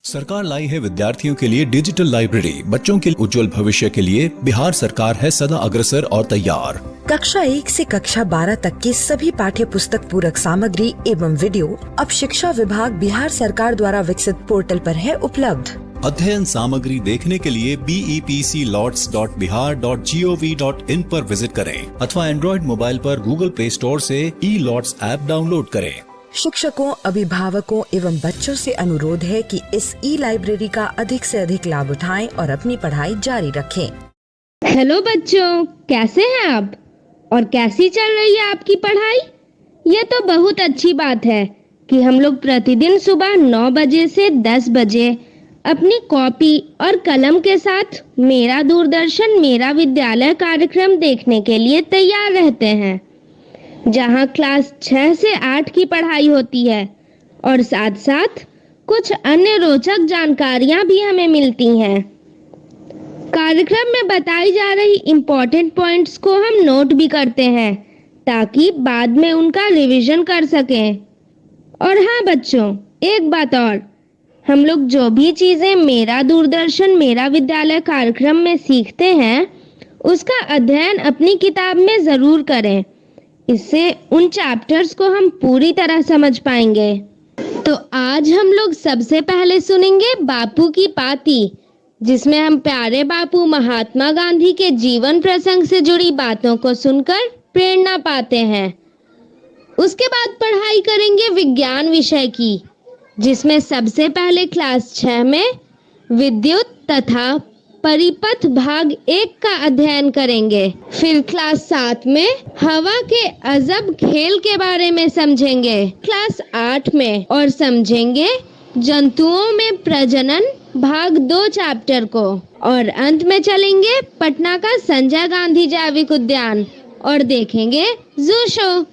सरकार लाई है विद्यार्थियों के लिए डिजिटल लाइब्रेरी। बच्चों के उज्जवल भविष्य के लिए बिहार सरकार है सदा अग्रसर और तैयार। कक्षा 1 से कक्षा 12 तक की सभी पाठ्य पुस्तक पूरक सामग्री एवं वीडियो अब शिक्षा विभाग बिहार सरकार द्वारा विकसित पोर्टल पर है उपलब्ध। अध्ययन सामग्री देखने के लिए BEPCLOTS.bihar.gov.in पर विजिट करें अथवा एंड्रॉइड मोबाइल पर गूगल प्ले स्टोर से E-LOTS ऐप डाउनलोड करें। शिक्षकों, अभिभावकों एवं बच्चों से अनुरोध है कि इस लाइब्रेरी का अधिक से अधिक लाभ उठाएं और अपनी पढ़ाई जारी रखें। हेलो बच्चों, कैसे हैं आप और कैसी चल रही है आपकी पढ़ाई? ये तो बहुत अच्छी बात है कि हम लोग प्रतिदिन सुबह 9 बजे से 10 बजे अपनी कॉपी और कलम के साथ मेरा दूरदर्शन मेरा विद्यालय कार्यक्रम देखने के लिए तैयार रहते हैं, जहां क्लास 6 से 8 की पढ़ाई होती है और साथ साथ कुछ अन्य रोचक जानकारियां भी हमें मिलती हैं। कार्यक्रम में बताई जा रही इम्पोर्टेंट पॉइंट्स को हम नोट भी करते हैं ताकि बाद में उनका रिवीजन कर सकें। और हाँ बच्चों, एक बात और, हम लोग जो भी चीज़ें मेरा दूरदर्शन मेरा विद्यालय कार्यक्रम में सीखते हैं उसका अध्ययन अपनी किताब में ज़रूर करें। इससे उन चैप्टर्स को हम पूरी तरह समझ पाएंगे। तो आज हम लोग सबसे पहले सुनेंगे बापू की पाती, जिसमें हम प्यारे बापू महात्मा गांधी के जीवन प्रसंग से जुड़ी बातों को सुनकर प्रेरणा पाते हैं। उसके बाद पढ़ाई करेंगे विज्ञान विषय की, जिसमें सबसे पहले क्लास 6 में विद्युत तथा परिपथ भाग 1 का अध्ययन करेंगे। फिर क्लास 7 में हवा के अजब खेल के बारे में समझेंगे। क्लास 8 में और समझेंगे जंतुओं में प्रजनन भाग 2 चैप्टर को। और अंत में चलेंगे पटना का संजय गांधी जैविक उद्यान और देखेंगे जू शो।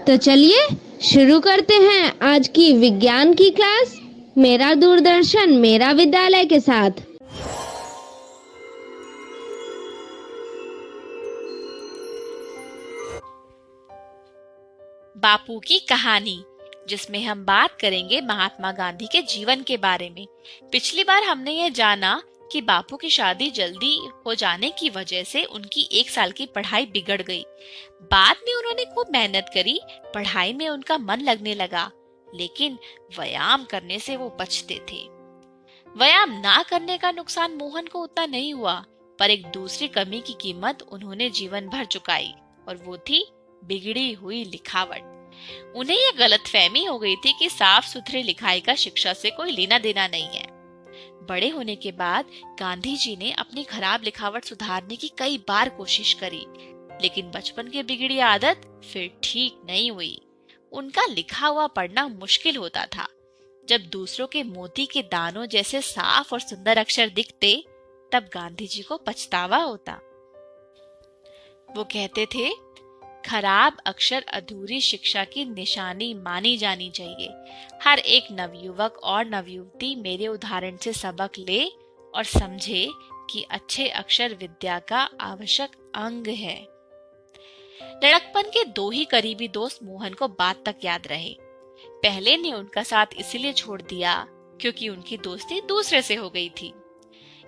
तो चलिए शुरू करते हैं आज की विज्ञान की क्लास मेरा दूरदर्शन मेरा विद्यालय के साथ। बापू की कहानी, जिसमें हम बात करेंगे महात्मा गांधी के जीवन के बारे में। पिछली बार हमने ये जाना कि बापू की शादी जल्दी हो जाने की वजह से उनकी 1 साल की पढ़ाई बिगड़ गई। बाद में उन्होंने खूब मेहनत करी, पढ़ाई में उनका मन लगने लगा, लेकिन व्यायाम करने से वो बचते थे। व्यायाम ना करने का नुकसान मोहन को उतना नहीं हुआ, पर एक दूसरी कमी की कीमत उन्होंने जीवन भर चुकाई और वो थी बिगड़ी हुई लिखावट। उन्हें यह गलतफहमी हो गई थी कि साफ सुथरी लिखाई का शिक्षा से कोई लेना देना नहीं है। बड़े होने के बाद गांधी जी ने अपनी खराब लिखावट सुधारने की कई बार कोशिश करी, लेकिन बचपन की बिगड़ी आदत फिर ठीक नहीं हुई। उनका लिखा हुआ पढ़ना मुश्किल होता था। जब दूसरों के मोती के दानों जैसे साफ और सुंदर अक्षर दिखते, तब गांधी जी को पछतावा होता। वो कहते थे, खराब अक्षर अधूरी शिक्षा की निशानी मानी जानी चाहिए। हर एक नवयुवक और नवयुवती मेरे उदाहरण से सबक ले और समझे कि अच्छे अक्षर विद्या का आवश्यक अंग है। लड़कपन के 2 ही करीबी दोस्त मोहन को बात तक याद रहे। पहले ने उनका साथ इसलिए छोड़ दिया क्योंकि उनकी दोस्ती दूसरे से हो गई थी।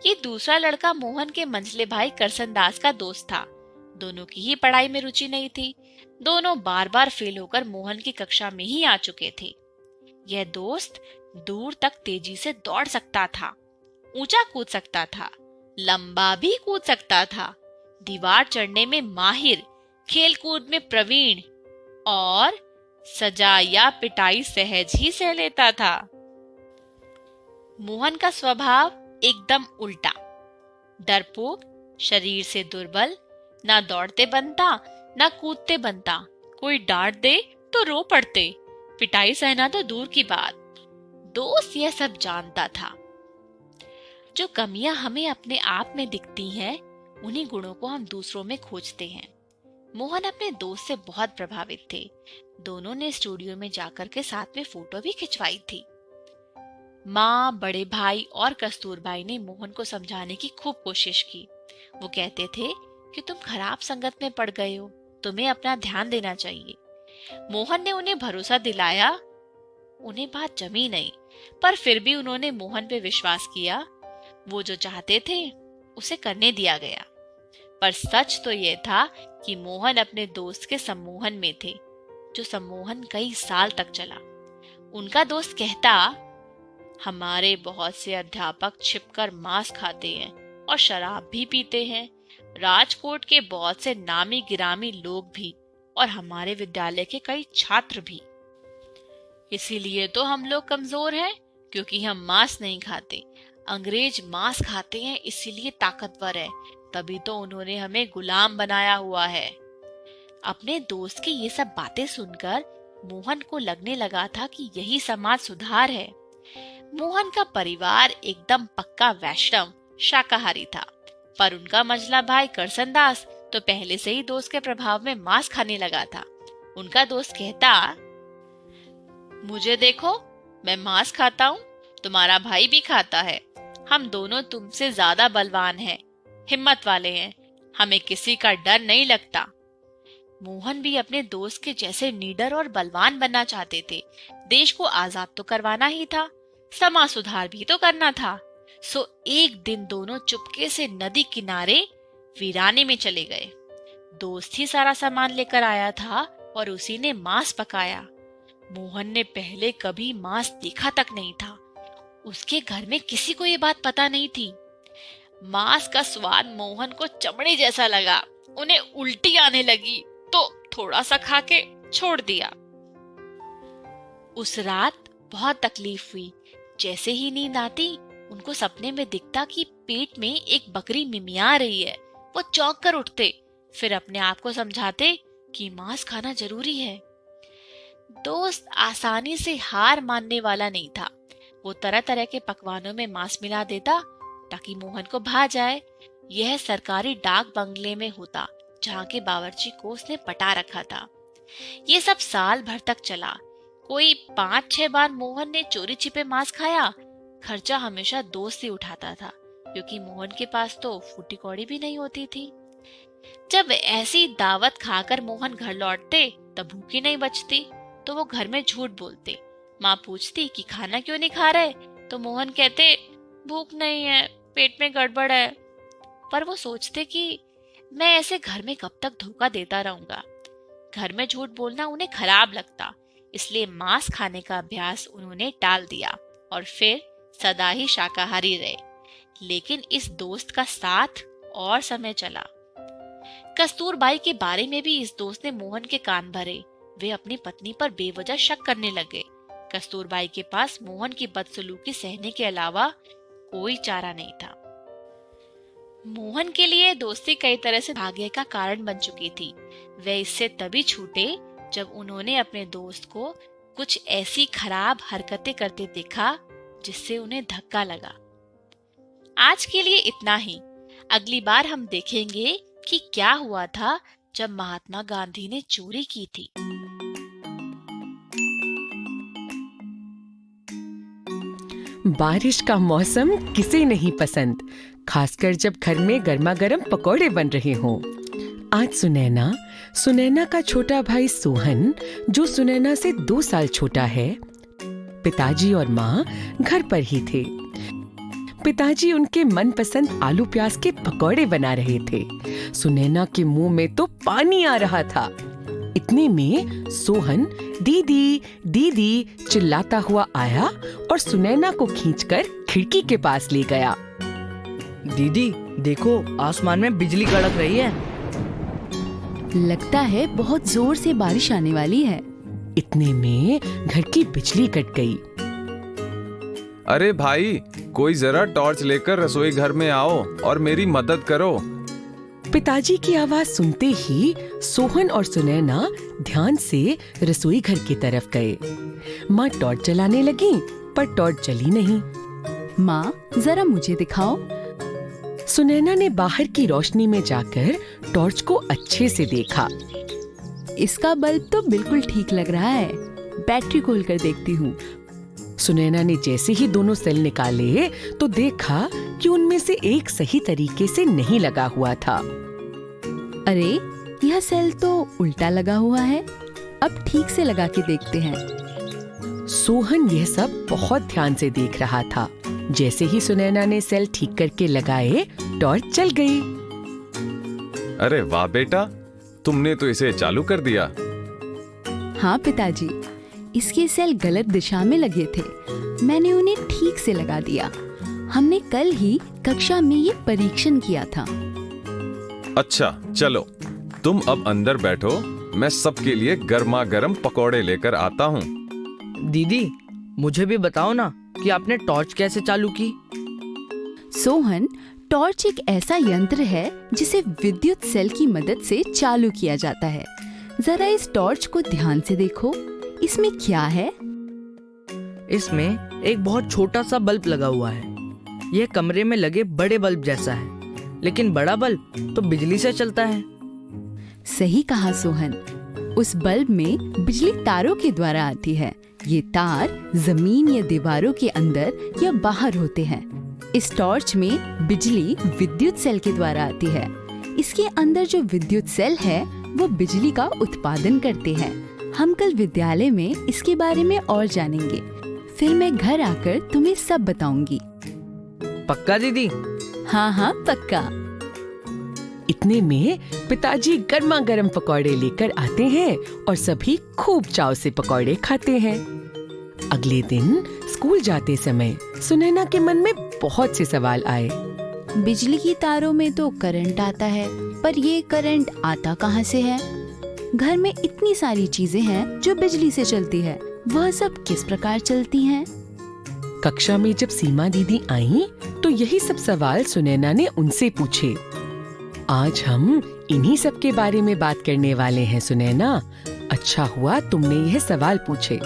ये दूसरा लड़का मोहन के मंझले भाई करसन दास का दोस्त था। दोनों की ही पढ़ाई में रुचि नहीं थी। दोनों बार बार फेल होकर मोहन की कक्षा में ही आ चुके थे। यह दोस्त दूर तक तेजी से दौड़ सकता था, ऊंचा कूद सकता था, लंबा भी कूद सकता था, दीवार चढ़ने में माहिर, खेल कूद में प्रवीण और सजा या पिटाई सहज ही सह लेता था। मोहन का स्वभाव एकदम उल्टा, डरपोक, शरीर से दुर्बल, ना दौड़ते बनता ना कूदते बनता, कोई डांट दे तो रो पड़ते, पिटाई सहना तो दूर की बात। दोस्त यह सब जानता था। जो कमियां हमें अपने आप में दिखती हैं, उन्हीं गुणों को हम दूसरों में खोजते हैं। मोहन अपने दोस्त से बहुत प्रभावित थे। दोनों ने स्टूडियो में जाकर के साथ में फोटो भी खिंचवाई थी। माँ, बड़े भाई और कस्तूरबाई ने मोहन को समझाने की खूब कोशिश की। वो कहते थे कि तुम खराब संगत में पड़ गए हो, तुम्हें अपना ध्यान देना चाहिए। मोहन ने उन्हें भरोसा दिलाया। उन्हें बात जमी नहीं, पर फिर भी उन्होंने मोहन पे विश्वास किया। वो जो चाहते थे उसे करने दिया गया। पर सच तो ये था कि मोहन अपने दोस्त के सम्मोहन में थे, जो सम्मोहन कई साल तक चला। उनका दोस्त कहता, हमारे बहुत से अध्यापक छिपकर मांस खाते हैं और शराब भी पीते हैं, राजकोट के बहुत से नामी गिरामी लोग भी, और हमारे विद्यालय के कई छात्र भी। इसीलिए तो हम लोग कमजोर हैं, क्योंकि हम मांस नहीं खाते। अंग्रेज मांस खाते हैं, इसीलिए ताकतवर है, तभी तो उन्होंने हमें गुलाम बनाया हुआ है। अपने दोस्त की ये सब बातें सुनकर मोहन को लगने लगा था कि यही समाज सुधार है। मोहन का परिवार एकदम पक्का वैष्णव शाकाहारी था, पर उनका मझला भाई करसनदास तो पहले से ही दोस्त के प्रभाव में मांस खाने लगा था। उनका दोस्त कहता, मुझे देखो, मैं मांस खाता हूँ, तुम्हारा भाई भी खाता है, हम दोनों तुमसे ज्यादा बलवान हैं, हिम्मत वाले हैं, हमें किसी का डर नहीं लगता। मोहन भी अपने दोस्त के जैसे निडर और बलवान बनना चाहते थे। देश को आजाद तो करवाना ही था, समाज सुधार भी तो करना था। सो एक दिन दोनों चुपके से नदी किनारे वीराने में चले गए। दोस्त ही सारा सामान लेकर आया था और उसी ने मांस पकाया। मोहन ने पहले कभी मांस देखा तक नहीं था। उसके घर में किसी को ये बात पता नहीं थी। मांस का स्वाद मोहन को चमड़े जैसा लगा। उन्हें उल्टी आने लगी तो थोड़ा सा खा के छोड़ दिया। उस रात बहुत तकलीफ हुई। जैसे ही नींद आती, उनको सपने में दिखता कि पेट में एक बकरी मिमिया रही है। वो चौंक कर उठते, फिर अपने आप को समझाते कि मांस खाना जरूरी है। दोस्त आसानी से हार मानने वाला नहीं था। वो तरह तरह के पकवानों में मांस मिला देता ताकि मोहन को भा जाए। यह सरकारी डाक बंगले में होता, जहाँ के बावर्ची को उसने पटा रखा था। ये सब साल भर तक चला। कोई 5-6 बार मोहन ने चोरी छिपे मांस खाया। खर्चा हमेशा दोस्त ही उठाता था, क्योंकि मोहन के पास तो फूटी कौड़ी भी नहीं होती थी। जब ऐसी दावत खाकर मोहन घर लौटते, तब भूखी नहीं बचती, तो वो घर में झूठ बोलते। माँ पूछती कि खाना क्यों नहीं खा रहे, तो मोहन कहते भूख नहीं है, पेट में गड़बड़ है। पर वो सोचते कि मैं ऐसे घर में कब तक धोखा देता रहूंगा। घर में झूठ बोलना उन्हें खराब लगता, इसलिए मांस खाने का अभ्यास उन्होंने टाल दिया और फिर सदा ही शाकाहारी रहे। लेकिन इस दोस्त का साथ और समय चला। कस्तूरबाई के बारे में भी इस दोस्त ने मोहन के कान भरे। वे अपनी पत्नी पर बेवजह शक करने लगे। कस्तूरबाई के पास मोहन की बदसलूकी सहने के अलावा कोई चारा नहीं था। मोहन के लिए दोस्ती कई तरह से भाग्य का कारण बन चुकी थी। वे इससे तभी छूटे जब उन्होंने अपने दोस्त को कुछ ऐसी खराब हरकतें करते देखा जिससे उन्हें धक्का लगा। आज के लिए इतना ही। अगली बार हम देखेंगे कि क्या हुआ था जब महात्मा गांधी ने चोरी की थी। बारिश का मौसम किसे नहीं पसंद, खासकर जब घर में गर्मा गर्म पकौड़े बन रहे हों। आज सुनैना का छोटा भाई सोहन, जो सुनैना से 2 साल छोटा है, पिताजी और माँ घर पर ही थे। पिताजी उनके मनपसंद आलू प्याज के पकौड़े बना रहे थे। सुनैना के मुंह में तो पानी आ रहा था। इतने में सोहन दीदी दीदी चिल्लाता हुआ आया और सुनैना को खींचकर खिड़की के पास ले गया। दीदी देखो, आसमान में बिजली कड़क रही है। लगता है बहुत जोर से बारिश आने वाली है। इतने में घर की बिजली कट गई। अरे भाई, कोई जरा टॉर्च लेकर रसोई घर में आओ और मेरी मदद करो। पिताजी की आवाज सुनते ही सोहन और सुनैना ध्यान से रसोई घर की तरफ गए। माँ टॉर्च जलाने लगी, पर टॉर्च जली नहीं। माँ, जरा मुझे दिखाओ। सुनैना ने बाहर की रोशनी में जाकर टॉर्च को अच्छे से देखा। इसका बल्ब तो बिल्कुल ठीक लग रहा है। बैटरी खोलकर देखती हूँ। सुनैना ने जैसे ही दोनों सेल निकाले तो देखा कि उनमें से एक सही तरीके से नहीं लगा हुआ था। अरे, यह सेल तो उल्टा लगा हुआ है। अब ठीक से लगा के देखते हैं। सोहन यह सब बहुत ध्यान से देख रहा था। जैसे ही सुनैना ने सेल ठीक करके लगाए, टॉर्च चल गई। अरे वाह बेटा, तुमने तो इसे चालू कर दिया। हाँ पिताजी, इसके सेल गलत दिशा में लगे थे, मैंने उन्हें ठीक से लगा दिया। हमने कल ही कक्षा में ये परीक्षण किया था। अच्छा चलो, तुम अब अंदर बैठो, मैं सबके लिए गर्मा गर्म पकौड़े लेकर आता हूँ। दीदी, मुझे भी बताओ ना कि आपने टॉर्च कैसे चालू की। सोहन, टॉर्च एक ऐसा यंत्र है जिसे विद्युत सेल की मदद से चालू किया जाता है। जरा इस टॉर्च को ध्यान से देखो, इसमें क्या है? इसमें एक बहुत छोटा सा बल्ब लगा हुआ है। यह कमरे में लगे बड़े बल्ब जैसा है, लेकिन बड़ा बल्ब तो बिजली से चलता है। सही कहा सोहन, उस बल्ब में बिजली तारों के द्वारा आती है। ये तार जमीन या दीवारों के अंदर या बाहर होते हैं। इस टॉर्च में बिजली विद्युत सेल के द्वारा आती है। इसके अंदर जो विद्युत सेल है वो बिजली का उत्पादन करते हैं। हम कल विद्यालय में इसके बारे में और जानेंगे। फिर मैं घर आकर तुम्हें सब बताऊंगी। पक्का दीदी? हाँ हाँ पक्का। इतने में पिताजी गर्मा गर्म पकौड़े लेकर आते हैं और सभी खूब चाव से पकौड़े खाते हैं। अगले दिन स्कूल जाते समय सुनैना के मन में बहुत से सवाल आए। बिजली की तारों में तो करंट आता है, पर ये करंट आता कहाँ से है? घर में इतनी सारी चीजें हैं जो बिजली से चलती है, वह सब किस प्रकार चलती हैं? कक्षा में जब सीमा दीदी आईं, तो यही सब सवाल सुनैना ने उनसे पूछे। आज हम इन्हीं सब के बारे में बात करने वाले हैं सुनैना। अच्छा हुआ तुमने यह सवाल पूछे।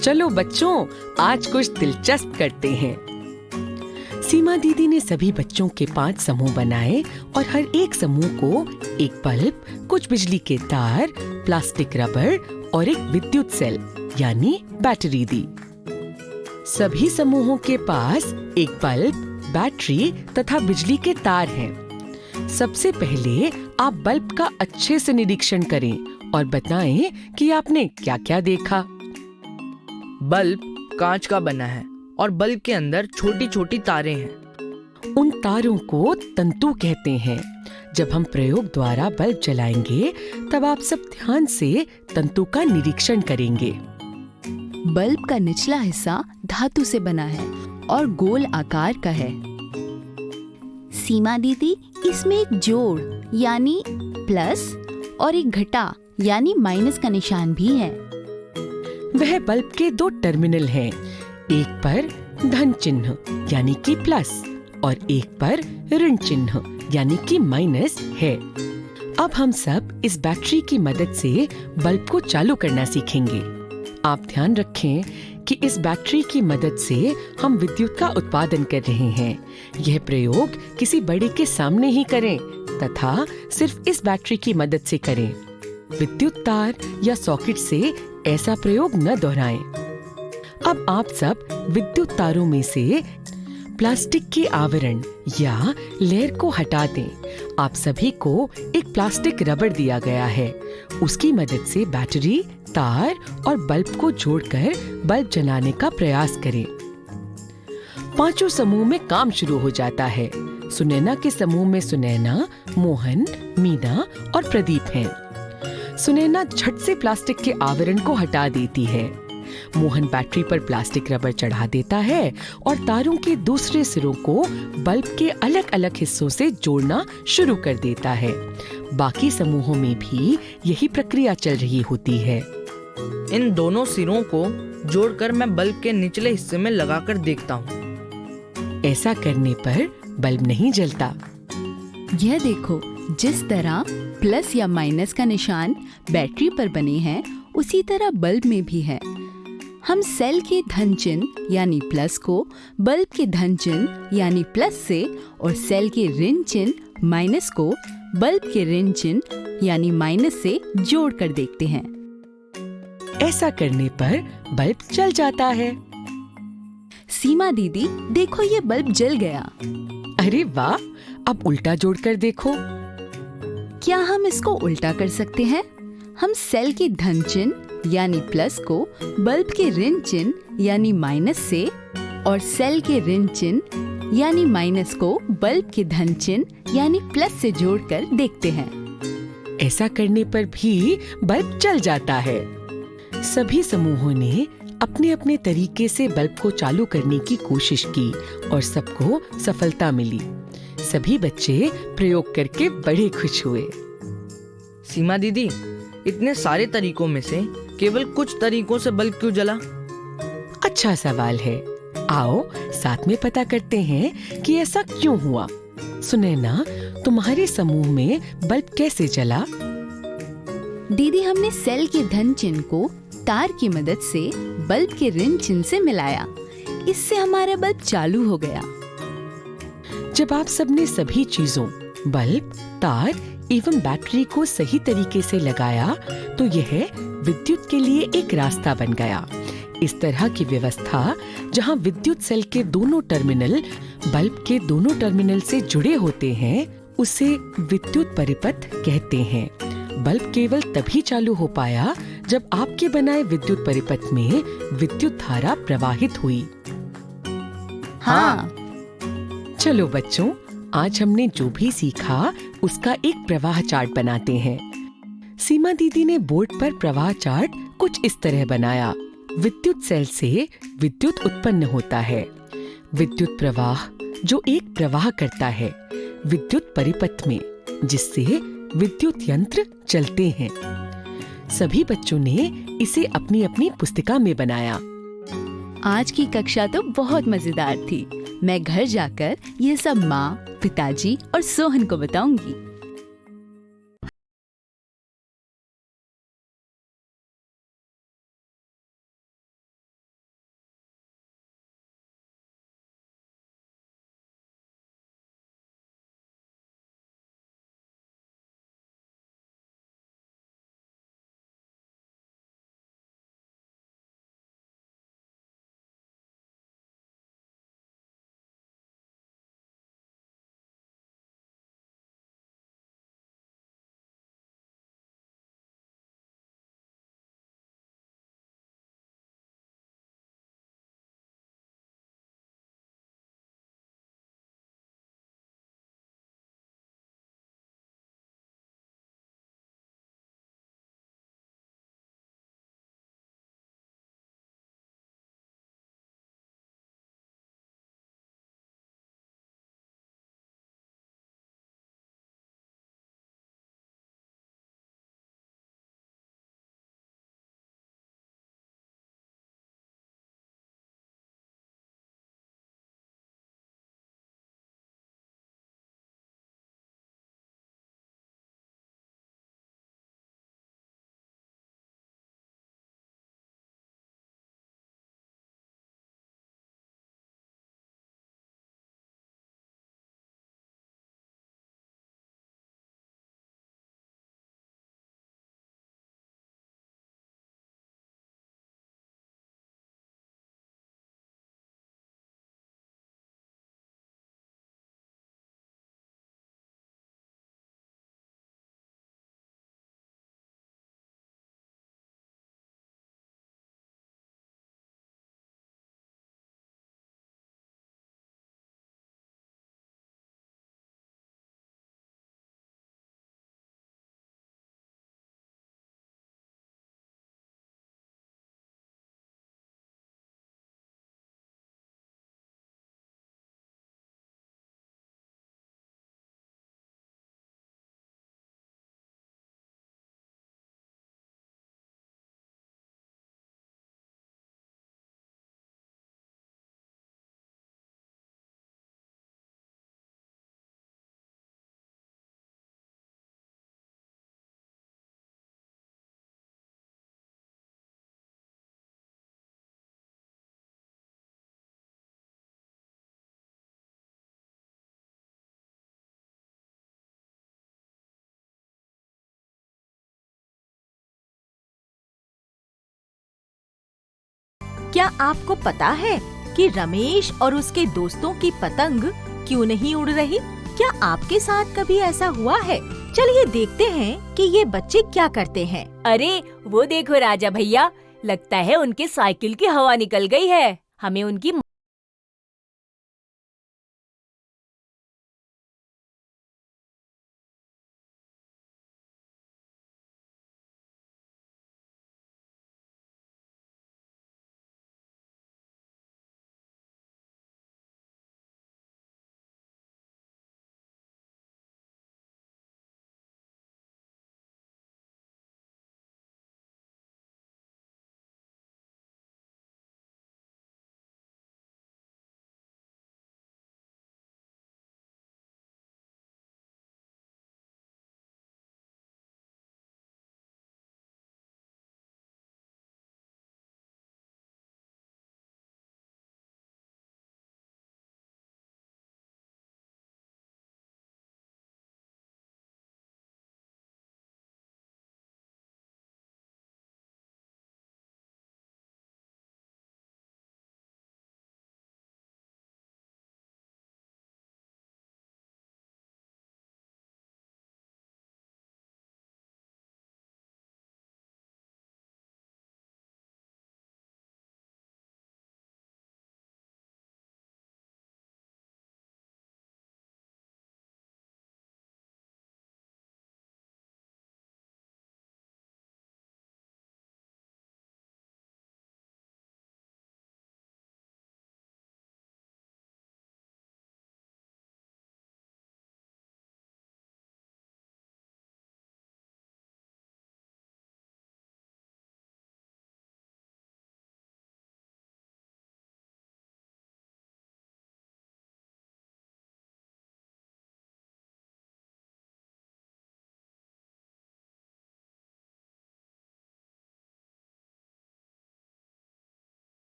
चलो बच्चों, आज कुछ दिलचस्प करते हैं। सीमा दीदी ने सभी बच्चों के 5 समूह बनाए और हर एक समूह को एक बल्ब, कुछ बिजली के तार, प्लास्टिक रबर और एक विद्युत सेल यानी बैटरी दी। सभी समूहों के पास एक बल्ब, बैटरी तथा बिजली के तार हैं। सबसे पहले आप बल्ब का अच्छे से निरीक्षण करें और बताएं कि आपने क्या-क्या देखा। बल्ब कांच का बना है और बल्ब के अंदर छोटी छोटी तारें हैं। उन तारों को तंतु कहते हैं। जब हम प्रयोग द्वारा बल्ब जलाएंगे, तब आप सब ध्यान से तंतु का निरीक्षण करेंगे। बल्ब का निचला हिस्सा धातु से बना है और गोल आकार का है। सीमा दीदी, इसमें एक जोड़ यानी प्लस और एक घटा यानी माइनस का निशान भी है। वह बल्ब के 2 टर्मिनल हैं। एक पर धन चिन्ह यानी कि प्लस और एक पर ऋण चिन्ह यानी कि माइनस है। अब हम सब इस बैटरी की मदद से बल्ब को चालू करना सीखेंगे। आप ध्यान रखें कि इस बैटरी की मदद से हम विद्युत का उत्पादन कर रहे हैं। यह प्रयोग किसी बड़े के सामने ही करें तथा सिर्फ इस बैटरी की मदद से करें। विद्युत तार या सॉकेट से ऐसा प्रयोग न दोहराएं। अब आप सब विद्युत तारों में से प्लास्टिक के आवरण या लेयर को हटा दें। आप सभी को एक प्लास्टिक रबर दिया गया है। उसकी मदद से बैटरी, तार और बल्ब को जोड़कर बल्ब जलाने का प्रयास करें। 5 समूह में काम शुरू हो जाता है। सुनैना के समूह में सुनैना, मोहन, मीना और प्रदीप हैं। सुनैना झट से प्लास्टिक के आवरण को हटा देती है। मोहन बैटरी पर प्लास्टिक रबर चढ़ा देता है और तारों के दूसरे सिरों को बल्ब के अलग अलग हिस्सों से जोड़ना शुरू कर देता है। बाकी समूहों में भी यही प्रक्रिया चल रही होती है। इन दोनों सिरों को जोड़कर मैं बल्ब के निचले हिस्से में लगाकर देखता हूँ। ऐसा करने पर बल्ब नहीं जलता। यह देखो, जिस तरह प्लस या माइनस का निशान बैटरी पर बने हैं, उसी तरह बल्ब में भी है। हम सेल के धन चिन्ह यानी प्लस को बल्ब के धन चिन्ह यानी प्लस से और सेल के ऋण चिन्ह माइनस को बल्ब के ऋण चिन्ह यानी माइनस से जोड़ कर देखते हैं। ऐसा करने पर बल्ब जल जाता है। सीमा दीदी, देखो ये बल्ब जल गया। अरे वाह! अब उल्टा जोड़कर देखो। क्या हम इसको उल्टा कर सकते हैं? हम सेल के धन चिन्ह यानी प्लस को बल्ब के ऋण चिन्ह यानी माइनस से और सेल के ऋण चिन्ह यानी माइनस को बल्ब के धन चिन्ह यानी प्लस से जोड़कर देखते हैं। ऐसा करने पर भी बल्ब जल जाता है। सभी समूहों ने अपने अपने तरीके से बल्ब को चालू करने की कोशिश की और सबको सफलता मिली। सभी बच्चे प्रयोग करके बड़े खुश हुए। सीमा दीदी, इतने सारे तरीकों में से केवल कुछ तरीकों से बल्ब क्यों जला? अच्छा सवाल है। आओ साथ में पता करते हैं कि ऐसा क्यों हुआ। सुनैना, तुम्हारे समूह में बल्ब कैसे जला? दीदी, हमने सेल के धन चिन्ह को तार की मदद से बल्ब के ऋण चिन्ह से मिलाया। इससे हमारा बल्ब चालू हो गया। जब आप सबने सभी चीजों बल्ब, तार एवं बैटरी को सही तरीके से लगाया तो यह विद्युत के लिए एक रास्ता बन गया। इस तरह की व्यवस्था जहां विद्युत सेल के दोनों टर्मिनल बल्ब के दोनों टर्मिनल से जुड़े होते हैं उसे विद्युत परिपथ कहते हैं। बल्ब केवल तभी चालू हो पाया जब आपके बनाए विद्युत परिपथ में विद्युत धारा प्रवाहित हुई। हाँ। चलो बच्चों, आज हमने जो भी सीखा उसका एक प्रवाह चार्ट बनाते हैं। सीमा दीदी ने बोर्ड पर प्रवाह चार्ट कुछ इस तरह बनाया। विद्युत सेल से विद्युत उत्पन्न होता है। विद्युत प्रवाह जो एक प्रवाह करता है विद्युत परिपथ में, जिससे विद्युत यंत्र चलते हैं। सभी बच्चों ने इसे अपनी अपनी पुस्तिका में बनाया। आज की कक्षा तो बहुत मजेदार थी। मैं घर जाकर ये सब माँ, पिताजी और सोहन को बताऊंगी। क्या आपको पता है कि रमेश और उसके दोस्तों की पतंग क्यों नहीं उड़ रही? क्या आपके साथ कभी ऐसा हुआ है चलिए देखते हैं कि ये बच्चे क्या करते हैं। अरे वो देखो राजा भैया, लगता है उनके साइकिल की हवा निकल गई है। हमें उनकी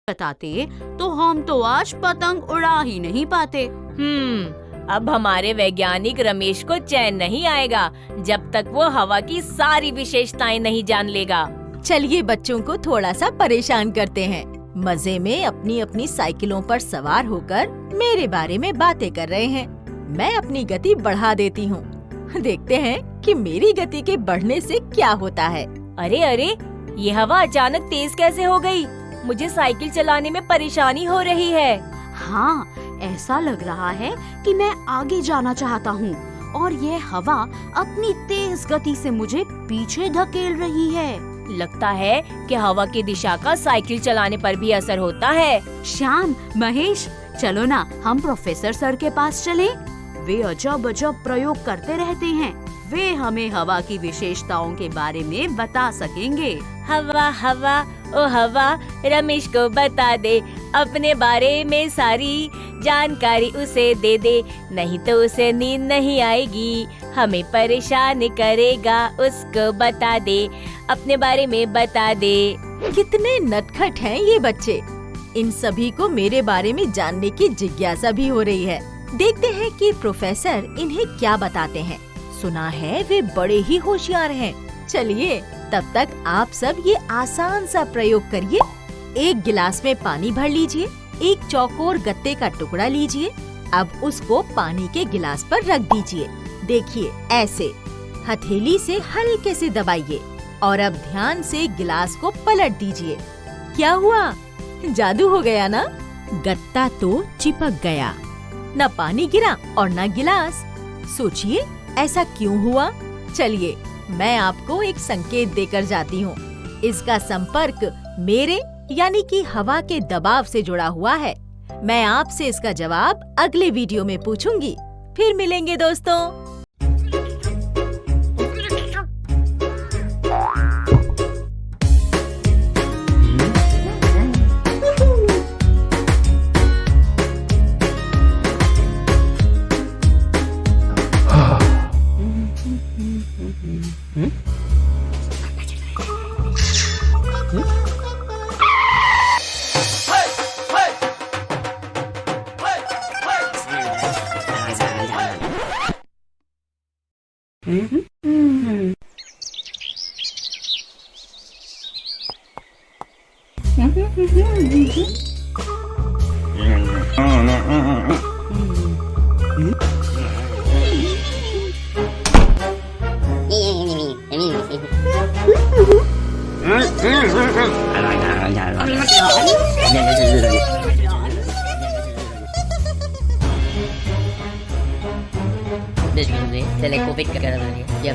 बताते तो हम तो आज पतंग उड़ा ही नहीं पाते। अब हमारे वैज्ञानिक रमेश को चैन नहीं आएगा जब तक वो हवा की सारी विशेषताएं नहीं जान लेगा। चलिए बच्चों को थोड़ा सा परेशान करते हैं। मजे में अपनी अपनी साइकिलों पर सवार होकर मेरे बारे में बातें कर रहे हैं। मैं अपनी गति बढ़ा देती हूँ। देखते हैं कि मेरी गति के बढ़ने से क्या होता है। अरे अरे, ये हवा अचानक तेज कैसे हो गई? मुझे साइकिल चलाने में परेशानी हो रही है। हाँ, ऐसा लग रहा है कि मैं आगे जाना चाहता हूँ और ये हवा अपनी तेज गति से मुझे पीछे धकेल रही है। लगता है कि हवा की दिशा का साइकिल चलाने पर भी असर होता है। श्याम, महेश, चलो ना हम प्रोफेसर सर के पास चलें। वे अजब अजब प्रयोग करते रहते हैं। वे हमें हवा की विशेषताओं के बारे में बता सकेंगे। हवा हवा ओ हवा, रमेश को बता दे अपने बारे में सारी जानकारी उसे दे दे, नहीं तो उसे नींद नहीं आएगी, हमें परेशान करेगा। उसको बता दे, अपने बारे में बता दे। कितने नटखट हैं ये बच्चे। इन सभी को मेरे बारे में जानने की जिज्ञासा भी हो रही है। देखते हैं कि प्रोफेसर इन्हें क्या बताते हैं। सुना है वे बड़े ही होशियार हैं। चलिए तब तक आप सब ये आसान सा प्रयोग करिए। एक गिलास में पानी भर लीजिए, एक चौकोर गत्ते का टुकड़ा लीजिए। अब उसको पानी के गिलास पर रख दीजिए। देखिए ऐसे हथेली से हल्के से दबाइए और अब ध्यान से गिलास को पलट दीजिए। क्या हुआ? जादू हो गया ना? गत्ता तो चिपक गया, न पानी गिरा और न गिलास। सोचिए ऐसा क्यों हुआ? चलिए मैं आपको एक संकेत देकर जाती हूँ। इसका संपर्क मेरे यानी कि हवा के दबाव से जुड़ा हुआ है। मैं आपसे इसका जवाब अगले वीडियो में पूछूंगी। फिर मिलेंगे दोस्तों। Se le COVID que queda ya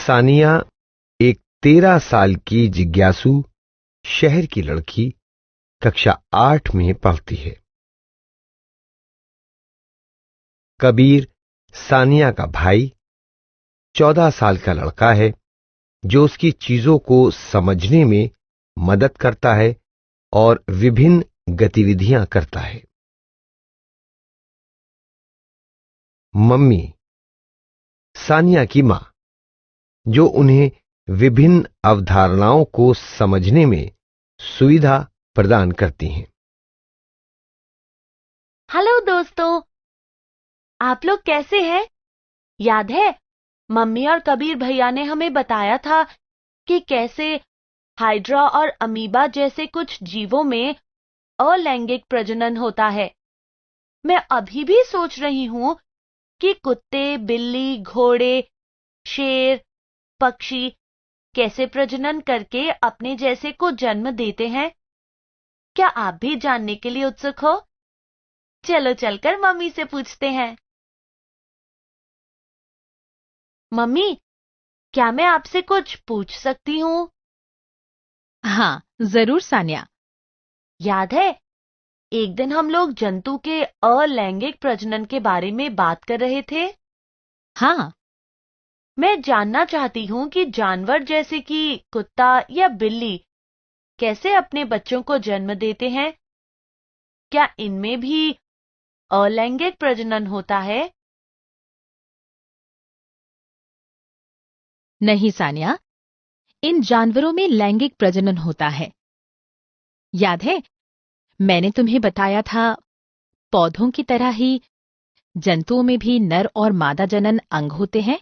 Sania एक 13 साल की जिज्ञासु शहर की लड़की कक्षा 8 में पढ़ती है। कबीर सानिया का भाई 14 साल का लड़का है जो उसकी चीजों को समझने में मदद करता है और विभिन्न गतिविधियां करता है। मम्मी सानिया की मां जो उन्हें विभिन्न अवधारणाओं को समझने में सुविधा प्रदान करती हैं। हेलो दोस्तों, आप लोग कैसे हैं? याद है मम्मी और कबीर भैया ने हमें बताया था कि कैसे हाइड्रा और अमीबा जैसे कुछ जीवों में अलैंगिक प्रजनन होता है। मैं अभी भी सोच रही हूं कि कुत्ते, बिल्ली, घोड़े, शेर, पक्षी कैसे प्रजनन करके अपने जैसे को जन्म देते हैं। क्या आप भी जानने के लिए उत्सुक हो? चलो चलकर मम्मी से पूछते हैं। मम्मी, क्या मैं आपसे कुछ पूछ सकती हूँ? हाँ, जरूर सानिया। याद है एक दिन हम लोग जंतु के अलैंगिक प्रजनन के बारे में बात कर रहे थे? हाँ, मैं जानना चाहती हूँ कि जानवर जैसे कि कुत्ता या बिल्ली कैसे अपने बच्चों को जन्म देते हैं। क्या इनमें भी अलैंगिक प्रजनन होता है? नहीं सानिया, इन जानवरों में लैंगिक प्रजनन होता है। याद है मैंने तुम्हें बताया था पौधों की तरह ही जंतुओं में भी नर और मादा जनन अंग होते हैं।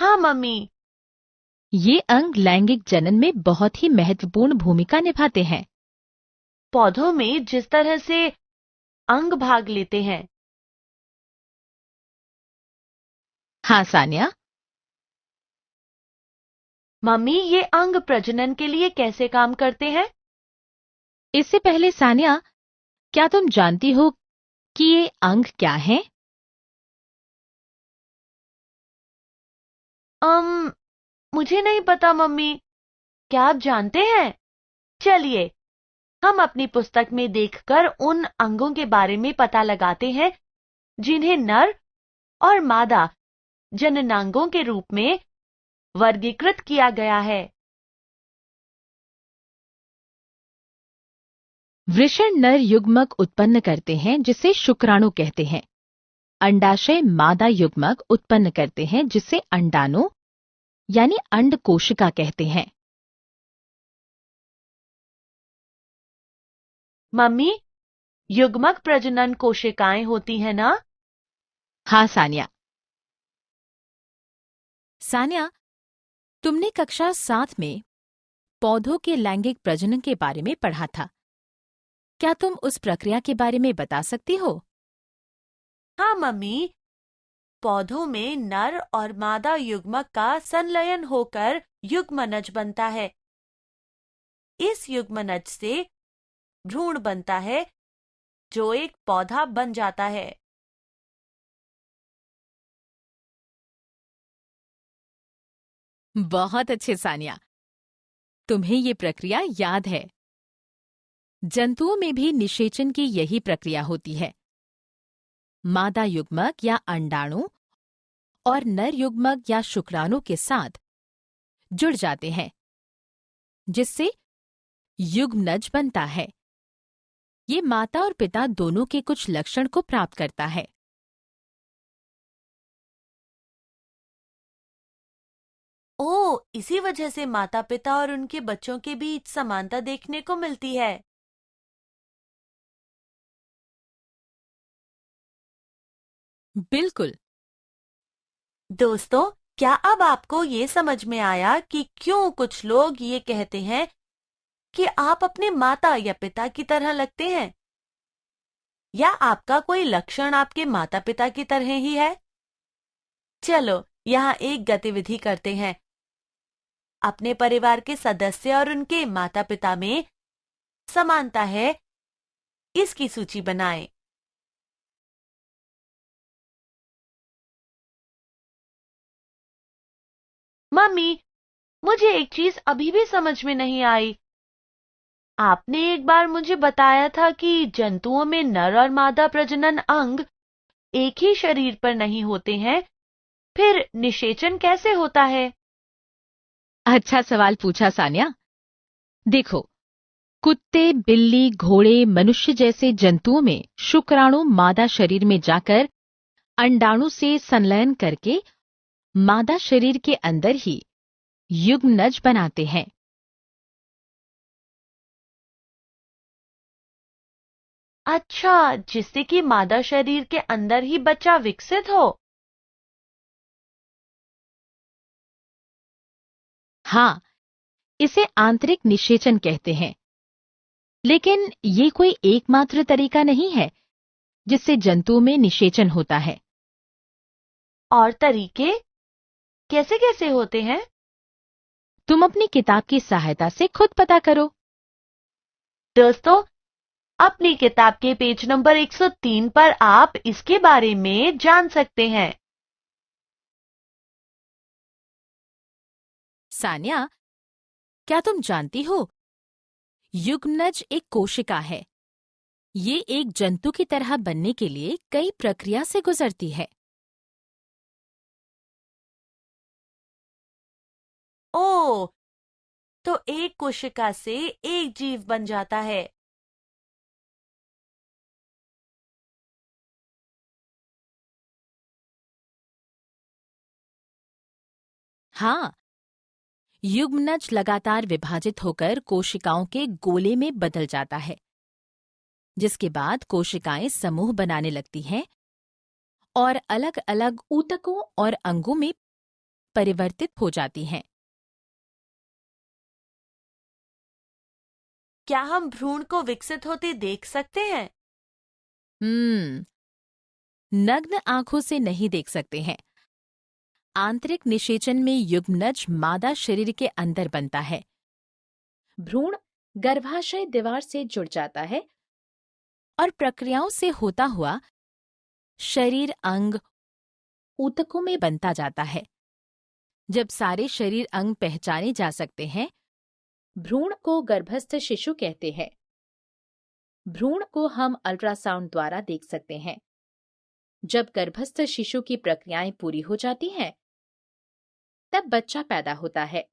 हाँ मम्मी, ये अंग लैंगिक जनन में बहुत ही महत्वपूर्ण भूमिका निभाते हैं। पौधों में जिस तरह से अंग भाग लेते हैं। हाँ सानिया। मम्मी, ये अंग प्रजनन के लिए कैसे काम करते हैं? इससे पहले सानिया, क्या तुम जानती हो कि ये अंग क्या हैं? मुझे नहीं पता मम्मी, क्या आप जानते हैं? चलिए हम अपनी पुस्तक में देखकर उन अंगों के बारे में पता लगाते हैं जिन्हें नर और मादा जननांगों के रूप में वर्गीकृत किया गया है। वृषण नर युग्मक उत्पन्न करते हैं जिसे शुक्राणु कहते हैं। अंडाशय मादा युग्मक उत्पन्न करते हैं जिसे अंडाणु यानी अंड कोशिका कहते हैं। मम्मी, युग्मक प्रजनन कोशिकाएं होती हैं ना? हाँ सानिया। सानिया, तुमने कक्षा 7 में पौधों के लैंगिक प्रजनन के बारे में पढ़ा था। क्या तुम उस प्रक्रिया के बारे में बता सकती हो? हाँ मम्मी, पौधों में नर और मादा युग्मक का संलयन होकर युग्मनज बनता है। इस युग्मनज से भ्रूण बनता है जो एक पौधा बन जाता है। बहुत अच्छे सानिया, तुम्हें ये प्रक्रिया याद है। जंतुओं में भी निषेचन की यही प्रक्रिया होती है। मादा युग्मक या अंडाणु और नर युग्मक या शुक्राणु के साथ जुड़ जाते हैं जिससे युग्मनज बनता है। ये माता और पिता दोनों के कुछ लक्षण को प्राप्त करता है। ओह, इसी वजह से माता पिता और उनके बच्चों के बीच समानता देखने को मिलती है। बिल्कुल। दोस्तों, क्या अब आपको ये समझ में आया कि क्यों कुछ लोग ये कहते हैं कि आप अपने माता या पिता की तरह लगते हैं? या आपका कोई लक्षण आपके माता पिता की तरह ही है? चलो यहाँ एक गतिविधि करते हैं। अपने परिवार के सदस्य और उनके माता पिता में समानता है, इसकी सूची बनाएं। मम्मी, मुझे एक चीज अभी भी समझ में नहीं आई। आपने एक बार मुझे बताया था कि जंतुओं में नर और मादा प्रजनन अंग एक ही शरीर पर नहीं होते हैं, फिर निषेचन कैसे होता है? अच्छा सवाल पूछा सानिया। देखो, कुत्ते, बिल्ली, घोड़े, मनुष्य जैसे जंतुओं में शुक्राणु मादा शरीर में जाकर अंडाणु से संलयन करके मादा शरीर के अंदर ही युग्मनज बनाते हैं। अच्छा, जिससे कि मादा शरीर के अंदर ही बच्चा विकसित हो। हाँ, इसे आंतरिक निषेचन कहते हैं। लेकिन ये कोई एकमात्र तरीका नहीं है जिससे जंतुओं में निषेचन होता है। और तरीके कैसे कैसे होते हैं? तुम अपनी किताब की सहायता से खुद पता करो। दोस्तों, अपनी किताब के पेज नंबर 103 पर आप इसके बारे में जान सकते हैं। सानिया, क्या तुम जानती हो, युग्मनज एक कोशिका है। ये एक जंतु की तरह बनने के लिए कई प्रक्रिया से गुजरती है। ओह, तो एक कोशिका से एक जीव बन जाता है। हाँ, युग्मनज लगातार विभाजित होकर कोशिकाओं के गोले में बदल जाता है, जिसके बाद कोशिकाएं समूह बनाने लगती हैं और अलग अलग ऊतकों और अंगों में परिवर्तित हो जाती हैं। क्या हम भ्रूण को विकसित होते देख सकते हैं? नग्न आंखों से नहीं देख सकते हैं। आंतरिक निषेचन में युग्मनज मादा शरीर के अंदर बनता है। भ्रूण गर्भाशय दीवार से जुड़ जाता है और प्रक्रियाओं से होता हुआ शरीर अंग ऊतकों में बनता जाता है। जब सारे शरीर अंग पहचाने जा सकते हैं, भ्रूण को गर्भस्थ शिशु कहते हैं। भ्रूण को हम अल्ट्रासाउंड द्वारा देख सकते हैं। जब गर्भस्थ शिशु की प्रक्रियाएं पूरी हो जाती हैं, तब बच्चा पैदा होता है।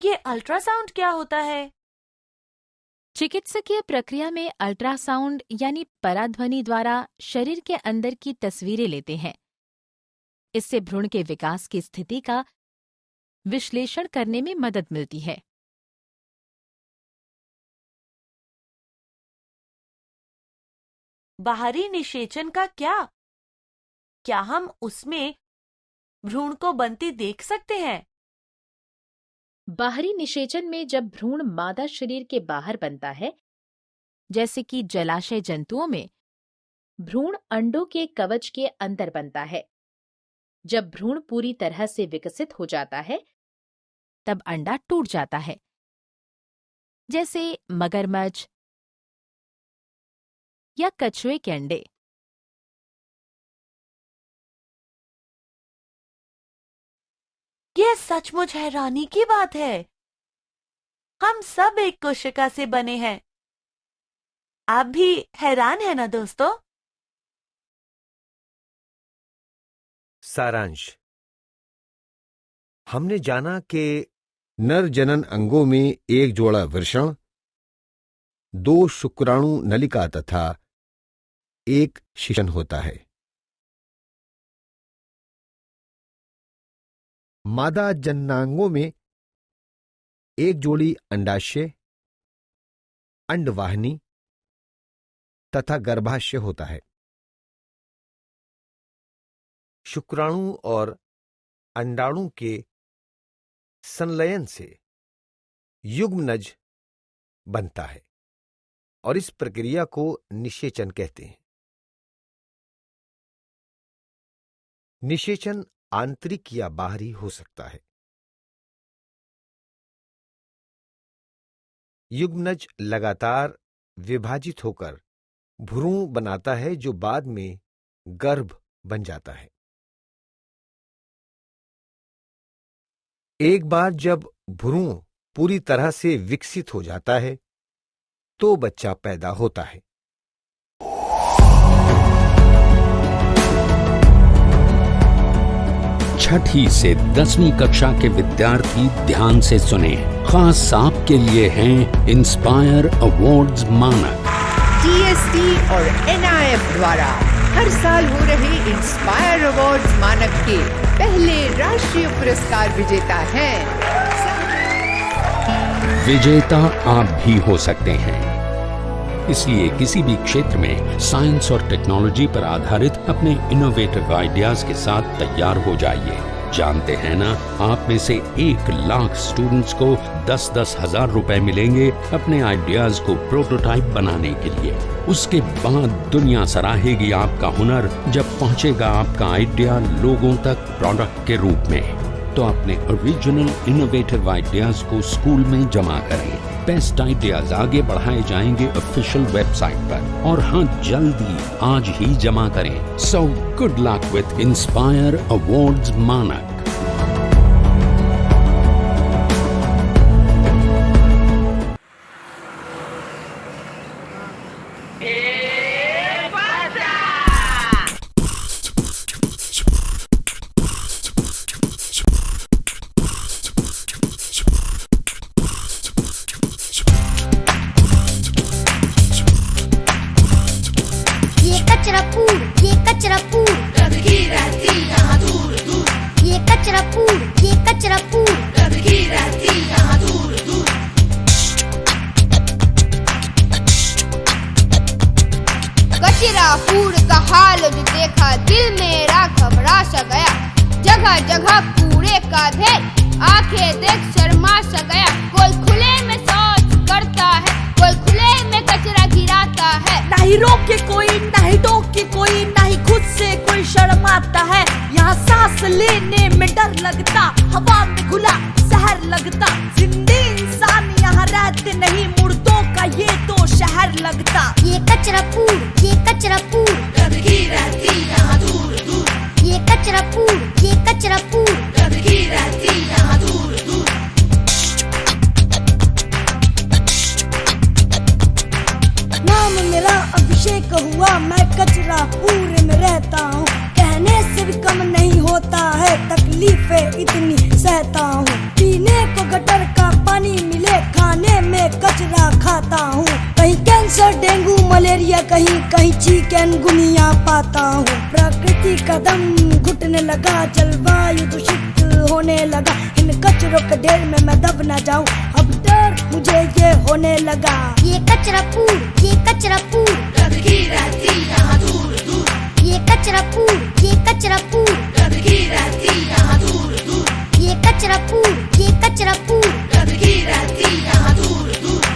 ये अल्ट्रासाउंड क्या होता है? चिकित्सकीय प्रक्रिया में अल्ट्रासाउंड यानी पराध्वनि द्वारा शरीर के अंदर की तस्वीरें लेते हैं। इससे भ्रूण के विकास की स्थिति का विश्लेषण करने में मदद मिलती है। बाहरी निषेचन का क्या हम उसमें भ्रूण को बनते देख सकते हैं? बाहरी निषेचन में जब भ्रूण मादा शरीर के बाहर बनता है, जैसे कि जलाशय जंतुओं में, भ्रूण अंडों के कवच के अंदर बनता है। जब भ्रूण पूरी तरह से विकसित हो जाता है, तब अंडा टूट जाता है। जैसे मगरमच्छ या कछुए के अंडे। यह सचमुच हैरानी की बात है। हम सब एक कोशिका से बने हैं। आप भी हैरान हैं ना दोस्तों? सारांश। हमने जाना कि नर जनन अंगों में एक जोड़ा वृषण, 2 शुक्राणु नलिका तथा एक शिशन होता है। मादा जननांगों में एक जोड़ी अंडाशय, अंडवाहिनी तथा गर्भाशय होता है। शुक्राणु और अंडाणु के संलयन से युग्मनज बनता है और इस प्रक्रिया को निषेचन कहते हैं। निषेचन आंतरिक या बाहरी हो सकता है। युग्मनज लगातार विभाजित होकर भ्रूण बनाता है जो बाद में गर्भ बन जाता है। एक बार जब भ्रूण पूरी तरह से विकसित हो जाता है, तो बच्चा पैदा होता है। छठी से 10वीं कक्षा के विद्यार्थी ध्यान से सुने। खास आपके लिए हैं इंस्पायर अवार्ड्स मानक। TST और NIF द्वारा हर साल हो रहे इंस्पायर अवार्ड्स मानक के पहले राष्ट्रीय पुरस्कार विजेता हैं। विजेता आप भी हो सकते हैं। इसलिए किसी भी क्षेत्र में साइंस और टेक्नोलॉजी पर आधारित अपने इनोवेटिव आइडियाज के साथ तैयार हो जाइए। जानते हैं ना, आप में से 1 लाख स्टूडेंट्स को 10-10 हजार रुपए मिलेंगे अपने आइडियाज को प्रोटोटाइप बनाने के लिए। उसके बाद दुनिया सराहेगी आपका हुनर जब पहुंचेगा आपका आइडिया लोगों तक प्रोडक्ट के रूप में। तो अपने ओरिजिनल इनोवेटिव आइडियाज को स्कूल में जमा करें। बेस्ट आइडियाज आगे बढ़ाए जाएंगे ऑफिशियल वेबसाइट पर, और हाँ, जल्दी आज ही जमा करें। So good luck with inspire awards मानक। कूड़ का हाल जो देखा दिल मेरा घबरा सा गया, जगह जगह कूड़े का ढेर, आंखें देख शर्मा सा गया। कोई खुले में शौच करता है, कोई खुले में कचरा गिराता है। नहीं रोके कोई, नहीं टोके कोई, नहीं खुद से कोई शर्माता है। यहाँ सांस लेने में डर लगता, हवा में घुला शहर लगता। जिंदे इंसान यहाँ रहते नहीं, मुर्दों का ये तो शहर लगता। ये कचरा पूर, ये कचरा पूर, गंदगी रहती यहाँ दूर दूर। ये कचरा पूर, ये कचरा पूर, गंदगी रहती यहाँ दूर दूर। नाम मेरा अभिषेक हुआ, मैं कचरा पूरे में रहता हूँ। कहने से भी कम नहीं होता है, तकलीफें इतनी सहता हूँ। पीने को गटर का पानी मिले, खाने में कचरा खाता हूँ। कहीं कैंसर डेंगू मलेरिया, कहीं कहीं चिकनगुनिया पाता हूँ। प्रकृति का दम घुटने लगा, जलवायु दूषित होने लगा। इन कचरों के ढेर में मैं दब न जाऊँ, अब डर मुझे ये होने लगा। ये कचरा पूर, ये कचरा पूर, गंदगी रहती यहाँ दूर दूर। ये कचरा पूर, ये कचरा पूर, गंदगी रहती यहाँ दूर दूर। ये कचरा पूर, ये कचरा पूर, गंदगी रहती यहाँ दूर दूर।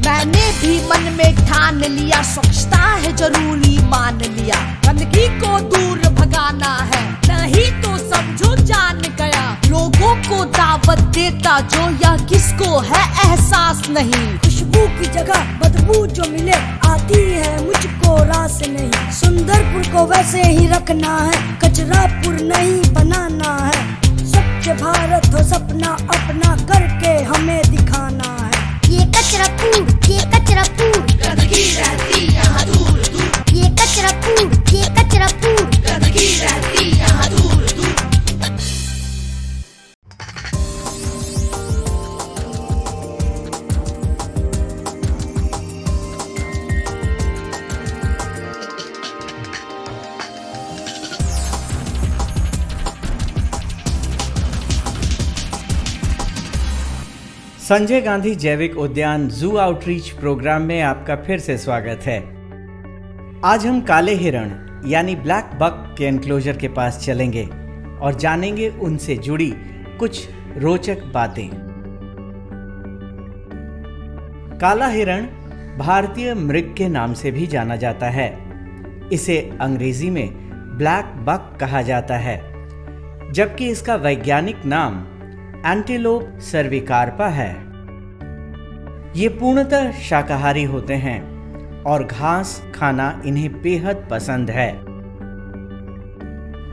मैंने भी मन में ठान लिया, स्वच्छता है जरूरी मान लिया। गंदगी को दूर भगाना है, नहीं तो समझो जान गया। लोगों को दावत देता जो, या किसको है एहसास नहीं। खुशबू की जगह बदबू जो मिले, आती है मुझको रास नहीं। सुंदरपुर को वैसे ही रखना है, कचरापुर नहीं बनाना है। स्वच्छ भारत हो सपना अपना, करके हमें दिखाना है। ये कचरा पूर, ये कचरा पूर, गंदगी रहती यहाँ दूर दूर। ये कचरा पूर, ये कचरा पूर, गंदगी रहती यहाँ दूर दूर। संजय गांधी जैविक उद्यान जू आउटरीच प्रोग्राम में आपका फिर से स्वागत है। आज हम काले हिरण यानी ब्लैक बक के एनक्लोजर के पास चलेंगे और जानेंगे उनसे जुड़ी कुछ रोचक बातें। काला हिरण भारतीय मृग के नाम से भी जाना जाता है। इसे अंग्रेजी में ब्लैक बक कहा जाता है, जबकि इसका वैज्ञानिक नाम एंटीलोप सर्विकार्पा है। ये पूर्णतः शाकाहारी होते हैं और घास खाना इन्हें बेहद पसंद है।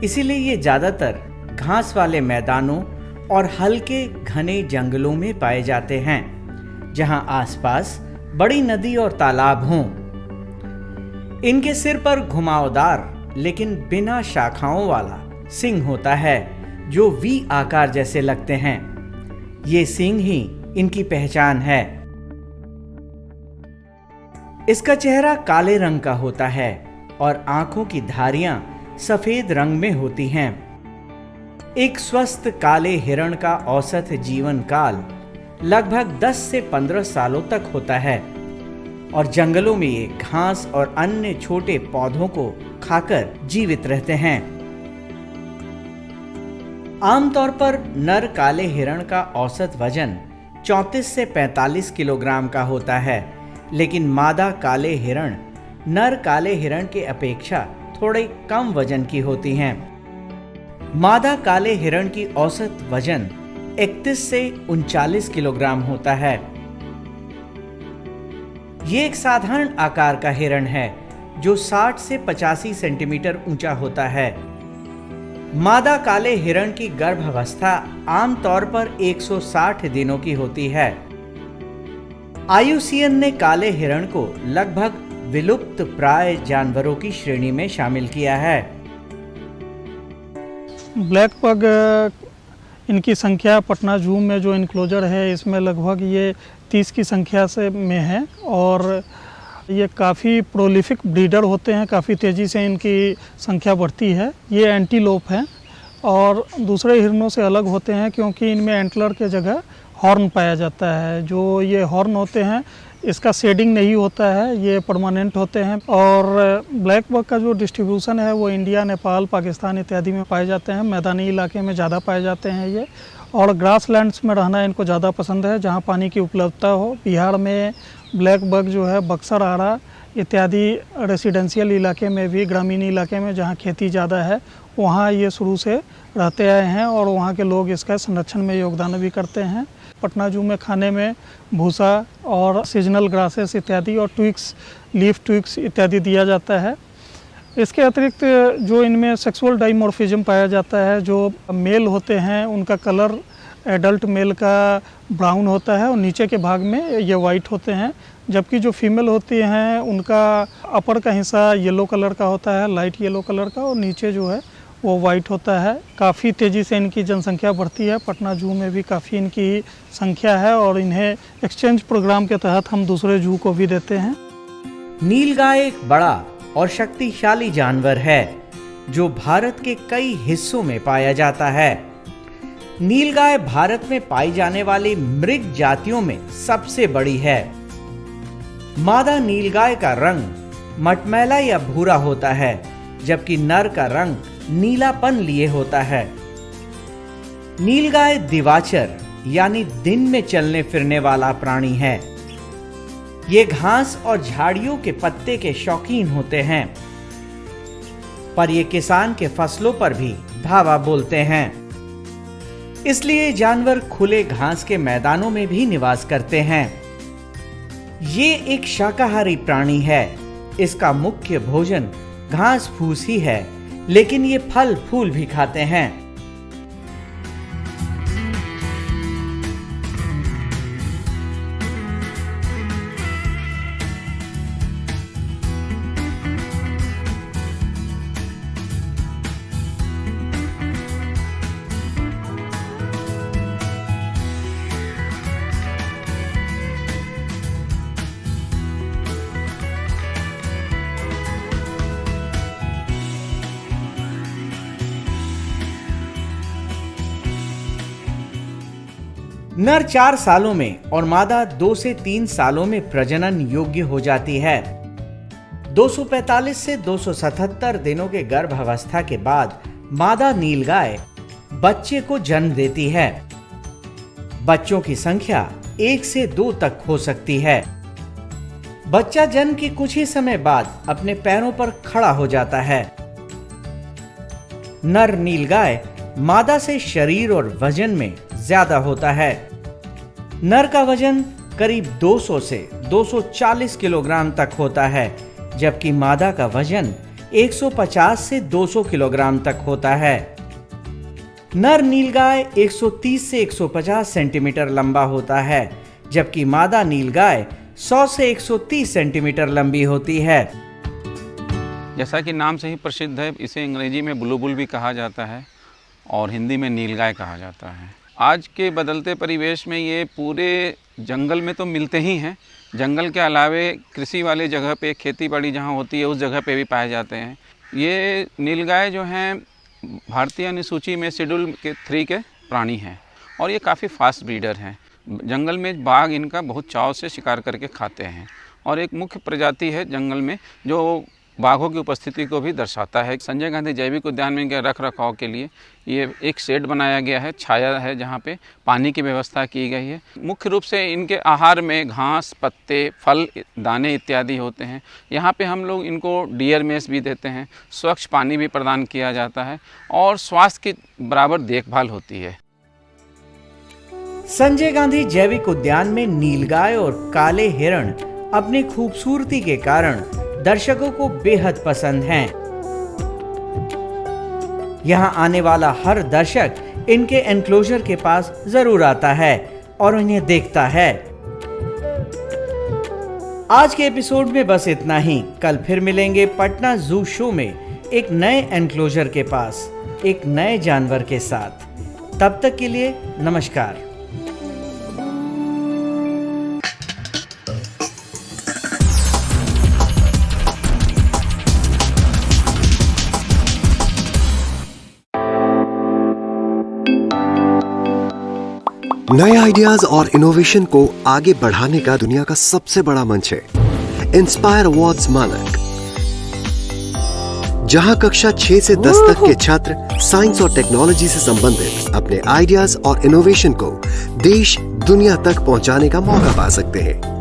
इसीलिए ये ज्यादातर घास वाले मैदानों और हल्के घने जंगलों में पाए जाते हैं, जहां आसपास बड़ी नदी और तालाब हों। इनके सिर पर घुमावदार लेकिन बिना शाखाओं वाला सिंग होता है, जो वी आकार जैसे लगते हैं। ये सिंग ही इनकी पहचान है। इसका चेहरा काले रंग का होता है और आंखों की धारियां सफेद रंग में होती हैं। एक स्वस्थ काले हिरण का औसत जीवन काल लगभग 10 से 15 सालों तक होता है और जंगलों में ये घास और अन्य छोटे पौधों को खाकर जीवित रहते हैं। आमतौर पर नर काले हिरण का औसत वजन 34 से 45 किलोग्राम का होता है, लेकिन मादा काले हिरण नर काले हिरण के अपेक्षा थोड़े कम वजन की होती हैं। मादा काले हिरण की औसत वजन 31 से 39 किलोग्राम होता है। ये एक साधारण आकार का हिरण है जो 60 से 85 सेंटीमीटर ऊंचा होता है। मादा काले हिरण की गर्भावस्था आमतौर पर 160 दिनों की होती है। IUCN ने काले हिरण को लगभग विलुप्त प्राय जानवरों की श्रेणी में शामिल किया है। ब्लैक पग इनकी संख्या पटना जू में जो इनक्लोजर है इसमें लगभग ये 30 की संख्या से में है और ये काफ़ी प्रोलिफिक ब्रीडर होते हैं, काफ़ी तेज़ी से इनकी संख्या बढ़ती है। ये एंटीलोप हैं और दूसरे हिरणों से अलग होते हैं क्योंकि इनमें एंटलर के जगह हॉर्न पाया जाता है। जो ये हॉर्न होते हैं इसका शेडिंग नहीं होता है, ये परमानेंट होते हैं। और ब्लैक बग का जो डिस्ट्रीब्यूशन है वो इंडिया, नेपाल, पाकिस्तान इत्यादि में पाए जाते हैं। मैदानी इलाके में ज़्यादा पाए जाते हैं ये, और ग्रासलैंड्स में रहना इनको ज़्यादा पसंद है जहाँ पानी की उपलब्धता हो। बिहार में ब्लैक बग जो है बक्सर, आरा इत्यादि रेसिडेंशियल इलाके में भी, ग्रामीण इलाके में जहाँ खेती ज़्यादा है वहाँ ये शुरू से रहते आए हैं और वहाँ के लोग इसका संरक्षण में योगदान भी करते हैं। पटना जू में खाने में भूसा और सीजनल ग्रासेस इत्यादि और ट्विक्स, लीफ ट्विक्स इत्यादि दिया जाता है। इसके अतिरिक्त जो इनमें सेक्सुअल डाइमॉर्फिज्म पाया जाता है, जो मेल होते हैं उनका कलर एडल्ट मेल का ब्राउन होता है और नीचे के भाग में ये वाइट होते हैं, जबकि जो फीमेल होती हैं उनका अपर का हिस्सा येलो कलर का होता है, लाइट येलो कलर का, और नीचे जो है वो वाइट होता है। काफ़ी तेज़ी से इनकी जनसंख्या बढ़ती है। पटना जू में भी काफ़ी इनकी संख्या है और इन्हें एक्सचेंज प्रोग्राम के तहत हम दूसरे जू को भी देते हैं। नीलगाय एक बड़ा और शक्तिशाली जानवर है जो भारत के कई हिस्सों में पाया जाता है। नीलगाय भारत में पाई जाने वाली मृग जातियों में सबसे बड़ी है। मादा नीलगाय का रंग मटमैला या भूरा होता है, जबकि नर का रंग नीलापन लिए होता है। नीलगाय दिवाचर यानी दिन में चलने फिरने वाला प्राणी है। ये घास और झाड़ियों के पत्ते के शौकीन होते हैं, पर ये किसान के फसलों पर भी धावा बोलते हैं। इसलिए जानवर खुले घास के मैदानों में भी निवास करते हैं। ये एक शाकाहारी प्राणी है। इसका मुख्य भोजन घास फूस ही है, लेकिन ये फल फूल भी खाते हैं। नर 4 सालों में और मादा 2 से 3 सालों में प्रजनन योग्य हो जाती है। 245 से 277 दिनों के गर्भावस्था के बाद मादा नीलगाय बच्चे को जन्म देती है। बच्चों की संख्या 1 से 2 तक हो सकती है। बच्चा जन्म के कुछ ही समय बाद अपने पैरों पर खड़ा हो जाता है। नर नीलगाय मादा से शरीर और वजन में ज्यादा होता है। नर का वजन करीब 200 से 240 किलोग्राम तक होता है, जबकि मादा का वजन 150 से 200 किलोग्राम तक होता है। नर नीलगाय 130 से 150 सेंटीमीटर लंबा होता है, जबकि मादा नीलगाय 100 से 130 सेंटीमीटर लंबी होती है। जैसा कि नाम से ही प्रसिद्ध है, इसे अंग्रेजी में बुलबुल भी कहा जाता है और हिंदी में नीलगाय कहा जाता है। आज के बदलते परिवेश में ये पूरे जंगल में तो मिलते ही हैं, जंगल के अलावे कृषि वाले जगह पे, खेती बाड़ी जहाँ होती है उस जगह पे भी पाए जाते हैं। ये नीलगाय जो हैं भारतीय अनुसूची में शेड्यूल के 3 के प्राणी हैं और ये काफ़ी फास्ट ब्रीडर हैं। जंगल में बाघ इनका बहुत चाव से शिकार करके खाते हैं और एक मुख्य प्रजाति है जंगल में जो बाघों की उपस्थिति को भी दर्शाता है। संजय गांधी जैविक उद्यान में इनके रख रखाव के लिए ये एक शेड बनाया गया है, छाया है जहाँ पे पानी की व्यवस्था की गई है। मुख्य रूप से इनके आहार में घास, पत्ते, फल, दाने इत्यादि होते हैं। यहाँ पे हम लोग इनको डियर मेस भी देते हैं, स्वच्छ पानी भी प्रदान किया जाता है और स्वास्थ्य की बराबर देखभाल होती है। संजय गांधी जैविक उद्यान में नीलगाय और काले हिरण अपनी खूबसूरती के कारण दर्शकों को बेहद पसंद हैं। यहाँ आने वाला हर दर्शक इनके एनक्लोजर के पास जरूर आता है और इन्हें देखता है। आज के एपिसोड में बस इतना ही। कल फिर मिलेंगे पटना जू शो में एक नए एनक्लोजर के पास, एक नए जानवर के साथ। तब तक के लिए नमस्कार। नए आइडियाज और इनोवेशन को आगे बढ़ाने का दुनिया का सबसे बड़ा मंच है इंस्पायर अवार्ड्स मानक, जहां कक्षा 6 से 10 तक के छात्र साइंस और टेक्नोलॉजी से संबंधित अपने आइडियाज और इनोवेशन को देश दुनिया तक पहुंचाने का मौका पा सकते हैं।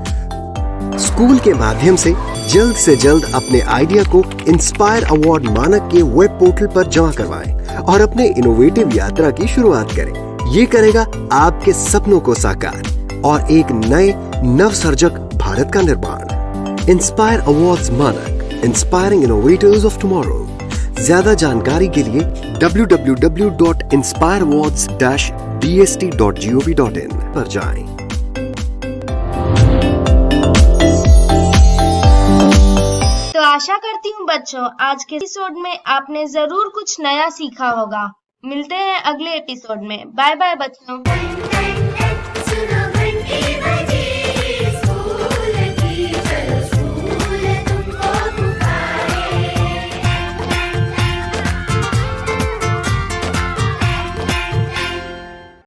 स्कूल के माध्यम से जल्द अपने आइडिया को इंस्पायर अवार्ड मानक के वेब पोर्टल पर जमा करवाएं और अपने इनोवेटिव यात्रा की शुरुआत करें। ये करेगा आपके सपनों को साकार और एक नए नवसर्जक भारत का निर्माण। इंस्पायर अवार्ड्स मानक, इंस्पायरिंग इनोवेटर्स ऑफ टुमारो। ज्यादा जानकारी के लिए www.inspireawards-dst.gov.in पर जाएं। तो आशा करती हूँ बच्चों आज के एपिसोड में आपने जरूर कुछ नया सीखा होगा। मिलते हैं अगले एपिसोड में। बाय बाय बच्चों।